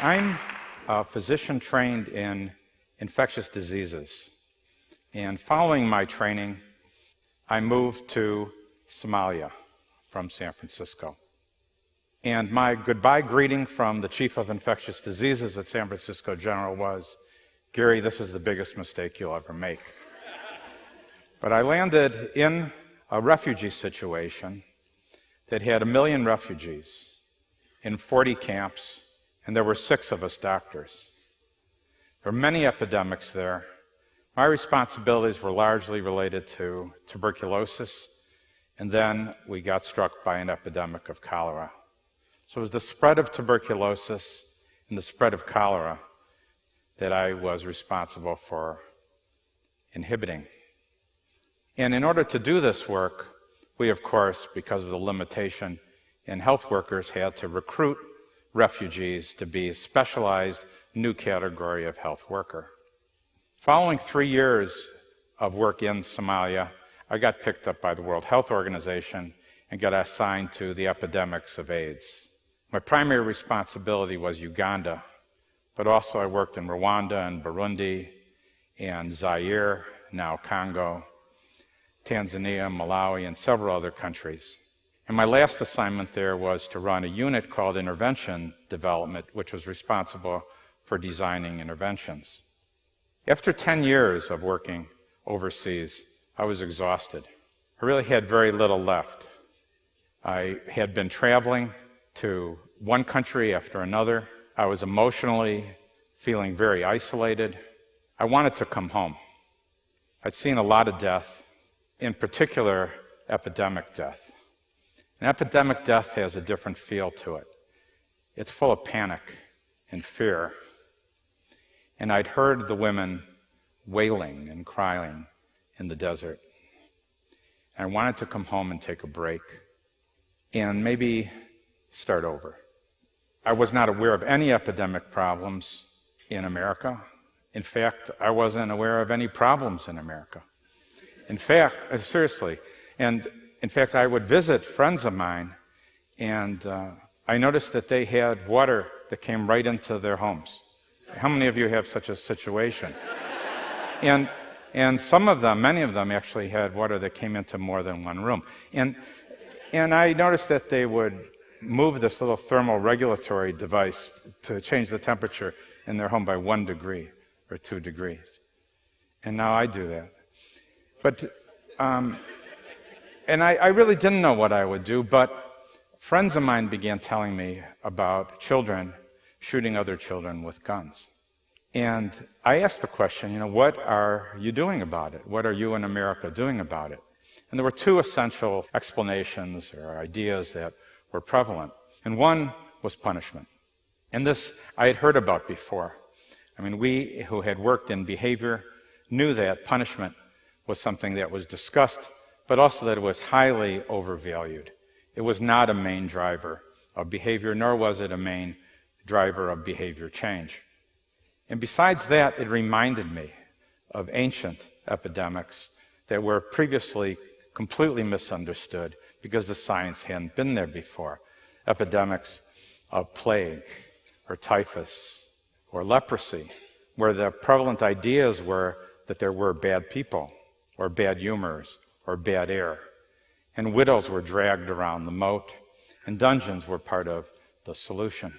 I'm a physician trained in infectious diseases. And following my training, I moved to Somalia from San Francisco. And my goodbye greeting from the chief of infectious diseases at San Francisco General was, "Gary, this is the biggest mistake you'll ever make." But I landed in a refugee situation that had 1 million refugees in 40 camps, and there were 6 of us doctors. There were many epidemics there. My responsibilities were largely related to tuberculosis, and then we got struck by an epidemic of cholera. So it was the spread of tuberculosis and the spread of cholera that I was responsible for inhibiting. And in order to do this work, we, of course, because of the limitation in health workers, had to recruit refugees to be a specialized new category of health worker. Following 3 years of work in Somalia, I got picked up by the World Health Organization and got assigned to the epidemics of AIDS. My primary responsibility was Uganda, but also I worked in Rwanda and Burundi and Zaire, now Congo, Tanzania, Malawi, and several other countries. And my last assignment there was to run a unit called Intervention Development, which was responsible for designing interventions. After 10 years of working overseas, I was exhausted. I really had very little left. I had been traveling to one country after another. I was emotionally feeling very isolated. I wanted to come home. I'd seen a lot of death, in particular, epidemic death. And epidemic death has a different feel to it. It's full of panic and fear. And I'd heard the women wailing and crying in the desert. And I wanted to come home and take a break and maybe start over. I was not aware of any epidemic problems in America. In fact, I wasn't aware of any problems in America. In fact, seriously, and in fact, I would visit friends of mine, and I noticed that they had water that came right into their homes. How many of you have such a situation? And some of them, many of them actually had water that came into more than one room. And I noticed that they would move this little thermal regulatory device to change the temperature in their home by 1 degree or 2 degrees. And now I do that. But, and I really didn't know what I would do, but friends of mine began telling me about children shooting other children with guns. And I asked the question, what are you doing about it? What are you in America doing about it? And there were 2 essential explanations or ideas that were prevalent. And one was punishment. And this I had heard about before. I mean, we who had worked in behavior knew that punishment was something that was discussed, but also that it was highly overvalued. It was not a main driver of behavior, nor was it a main driver of behavior change. And besides that, it reminded me of ancient epidemics that were previously completely misunderstood because the science hadn't been there before. Epidemics of plague or typhus or leprosy, where the prevalent ideas were that there were bad people or bad humors or bad air. And widows were dragged around the moat, and dungeons were part of the solution.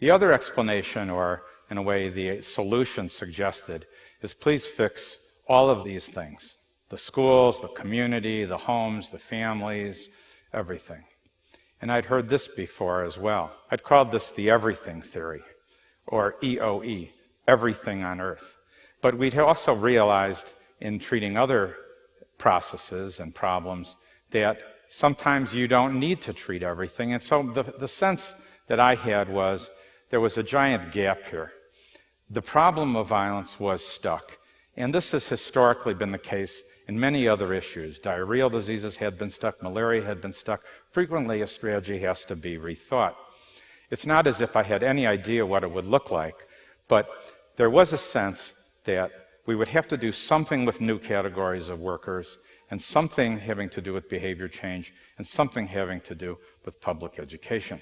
The other explanation, or in a way the solution suggested, is please fix all of these things. The schools, the community, the homes, the families, everything. And I'd heard this before as well. I'd called this the everything theory, or EOE, everything on earth. But we'd also realized in treating other processes and problems that sometimes you don't need to treat everything. And so the sense that I had was there was a giant gap here. The problem of violence was stuck. And this has historically been the case in many other issues. Diarrheal diseases had been stuck, malaria had been stuck. Frequently, a strategy has to be rethought. It's not as if I had any idea what it would look like, but there was a sense that we would have to do something with new categories of workers, and something having to do with behavior change, and something having to do with public education.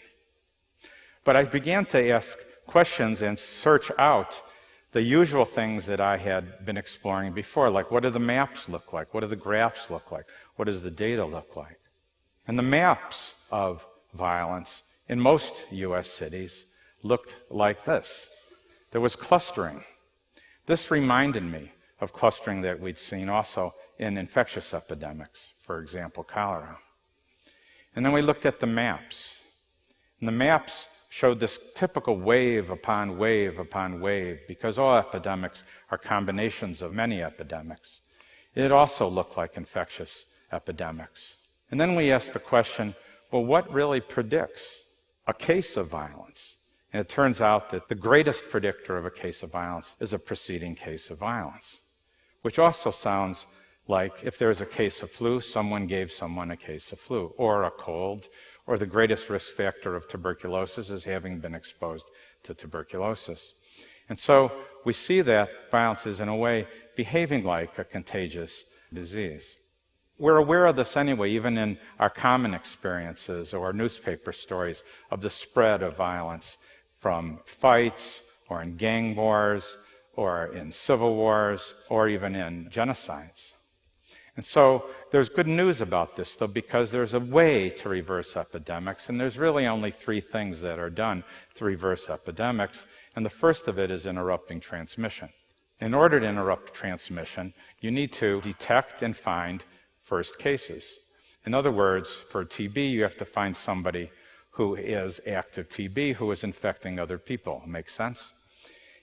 But I began to ask questions and search out the usual things that I had been exploring before, like what do the maps look like? What do the graphs look like? What does the data look like? And the maps of violence in most US cities looked like this. There was clustering. This reminded me of clustering that we'd seen also in infectious epidemics, for example, cholera. And then we looked at the maps. And the maps showed this typical wave upon wave upon wave, because all epidemics are combinations of many epidemics. It also looked like infectious epidemics. And then we asked the question, well, what really predicts a case of violence? And it turns out that the greatest predictor of a case of violence is a preceding case of violence, which also sounds like if there's a case of flu, someone gave someone a case of flu, or a cold, or the greatest risk factor of tuberculosis is having been exposed to tuberculosis. And so we see that violence is in a way behaving like a contagious disease. We're aware of this anyway, even in our common experiences or newspaper stories of the spread of violence from fights or in gang wars or in civil wars or even in genocides. And so there's good news about this, though, because there's a way to reverse epidemics, and there's really only three things that are done to reverse epidemics, and the first of it is interrupting transmission. In order to interrupt transmission, you need to detect and find first cases. In other words, for TB, you have to find somebody who is active TB who is infecting other people. Makes sense?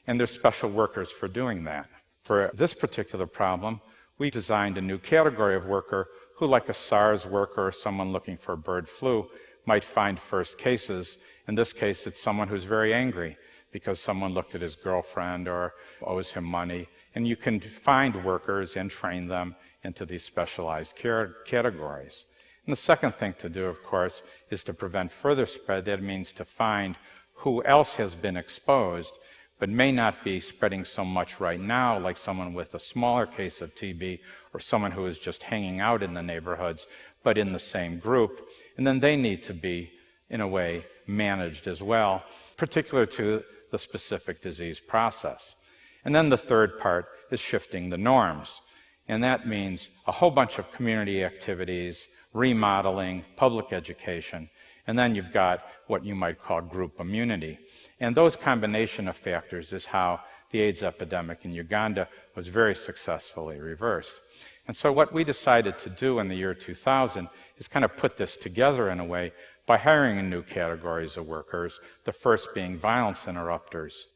And there's special workers for doing that. For this particular problem, we designed a new category of worker who, like a SARS worker or someone looking for bird flu, might find first cases. In this case, it's someone who's very angry because someone looked at his girlfriend or owes him money. And you can find workers and train them into these specialized categories. And the second thing to do, of course, is to prevent further spread. That means to find who else has been exposed but may not be spreading so much right now, like someone with a smaller case of TB or someone who is just hanging out in the neighborhoods, but in the same group. And then they need to be, in a way, managed as well, particular to the specific disease process. And then the third part is shifting the norms. And that means a whole bunch of community activities, remodeling, public education, and then you've got what you might call group immunity. And those combination of factors is how the AIDS epidemic in Uganda was very successfully reversed. And so what we decided to do in the year 2000 is kind of put this together in a way by hiring new categories of workers, the first being violence interrupters.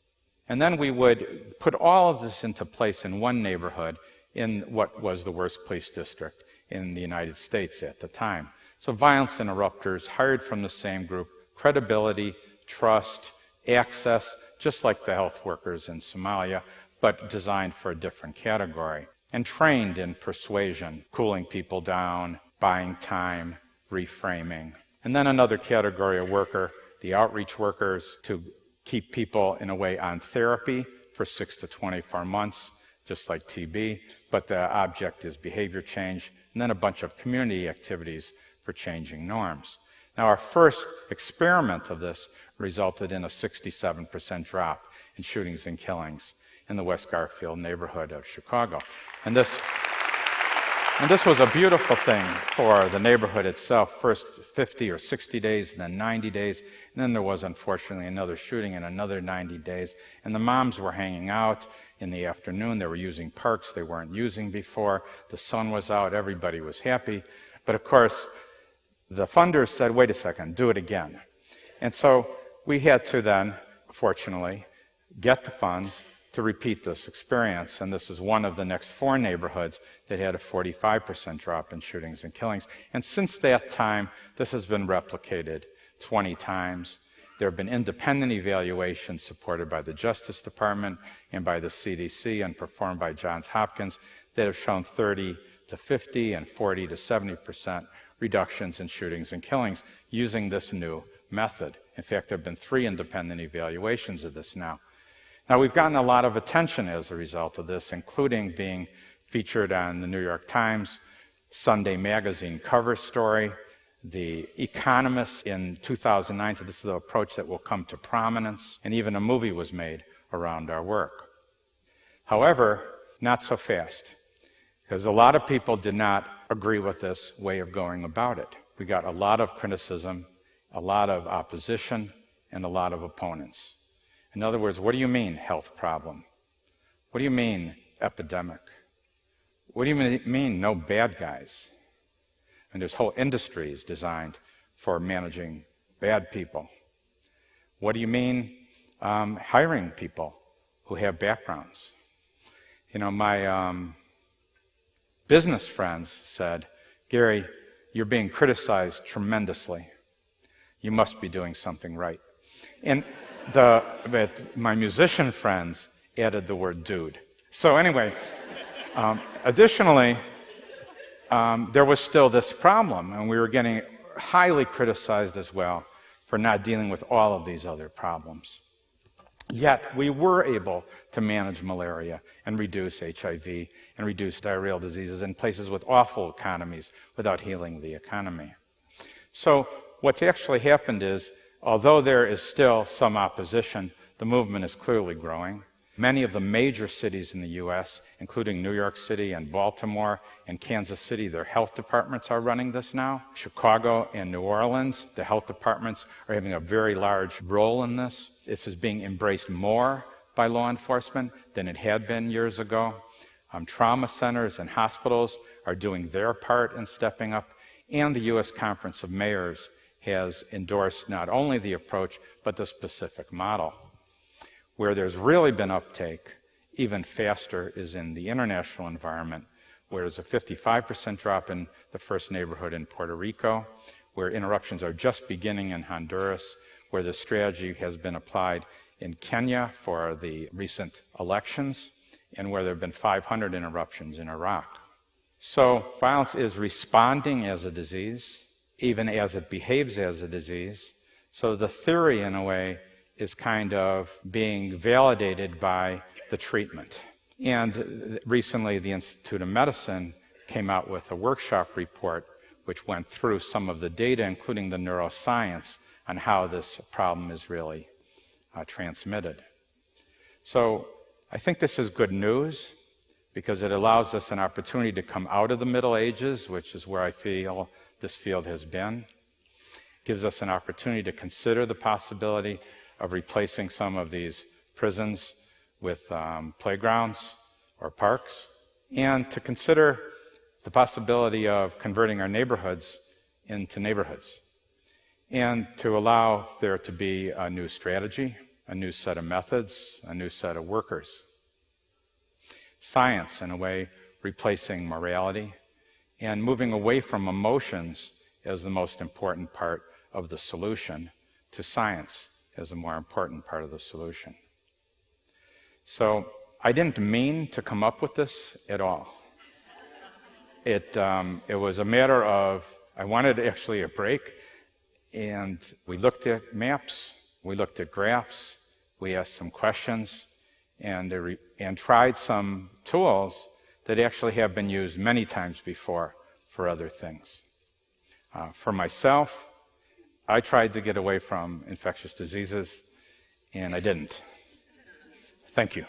And then we would put all of this into place in one neighborhood in what was the worst police district in the United States at the time. So violence interrupters hired from the same group, credibility, trust, access, just like the health workers in Somalia, but designed for a different category. And trained in persuasion, cooling people down, buying time, reframing. And then another category of worker, the outreach workers, to keep people in a way on therapy for 6 to 24 months, just like TB, but the object is behavior change, and then a bunch of community activities for changing norms. Now, our first experiment of this resulted in a 67% drop in shootings and killings in the West Garfield neighborhood of Chicago. And this was a beautiful thing for the neighborhood itself. First 50 or 60 days, and then 90 days. And then there was, unfortunately, another shooting in another 90 days. And the moms were hanging out in the afternoon. They were using parks they weren't using before. The sun was out. Everybody was happy. But, of course, the funders said, wait a second, do it again. And so we had to then, fortunately, get the funds to repeat this experience. And this is one of the next 4 neighborhoods that had a 45% drop in shootings and killings. And since that time, this has been replicated 20 times. There have been independent evaluations supported by the Justice Department and by the CDC and performed by Johns Hopkins that have shown 30 to 50 and 40 to 70% reductions in shootings and killings using this new method. In fact, there have been 3 independent evaluations of this now. Now, we've gotten a lot of attention as a result of this, including being featured on the New York Times Sunday magazine cover story, The economists in 2009 said this is an approach that will come to prominence, and even a movie was made around our work. However, not so fast, because a lot of people did not agree with this way of going about it. We got a lot of criticism, a lot of opposition, and a lot of opponents. In other words, what do you mean health problem? What do you mean epidemic? What do you mean no bad guys? And there's whole industries designed for managing bad people. What do you mean hiring people who have backgrounds? You know, my business friends said, Gary, you're being criticized tremendously. You must be doing something right. And my musician friends added the word dude. So anyway, additionally, there was still this problem, and we were getting highly criticized as well for not dealing with all of these other problems. Yet, we were able to manage malaria and reduce HIV and reduce diarrheal diseases in places with awful economies without healing the economy. So, what's actually happened is, although there is still some opposition, the movement is clearly growing. Many of the major cities in the U.S., including New York City and Baltimore and Kansas City, their health departments are running this now. Chicago and New Orleans, the health departments are having a very large role in this. This is being embraced more by law enforcement than it had been years ago. Trauma centers and hospitals are doing their part in stepping up, and the U.S. Conference of Mayors has endorsed not only the approach, but the specific model. Where there's really been uptake, even faster, is in the international environment, where there's a 55% drop in the first neighborhood in Puerto Rico, where interruptions are just beginning in Honduras, where the strategy has been applied in Kenya for the recent elections, and where there have been 500 interruptions in Iraq. So violence is responding as a disease, even as it behaves as a disease. So the theory, in a way, is kind of being validated by the treatment. And recently, the Institute of Medicine came out with a workshop report which went through some of the data, including the neuroscience, on how this problem is really transmitted. So I think this is good news because it allows us an opportunity to come out of the Middle Ages, which is where I feel this field has been. It gives us an opportunity to consider the possibility of replacing some of these prisons with playgrounds or parks, and to consider the possibility of converting our neighborhoods into neighborhoods, and to allow there to be a new strategy, a new set of methods, a new set of workers. Science, in a way, replacing morality, and moving away from emotions as the most important part of the solution to science as a more important part of the solution. So I didn't mean to come up with this at all. It was a matter of, I wanted actually a break, and we looked at maps, we looked at graphs, we asked some questions, and tried some tools that actually have been used many times before for other things. For myself, I tried to get away from infectious diseases, and I didn't. Thank you.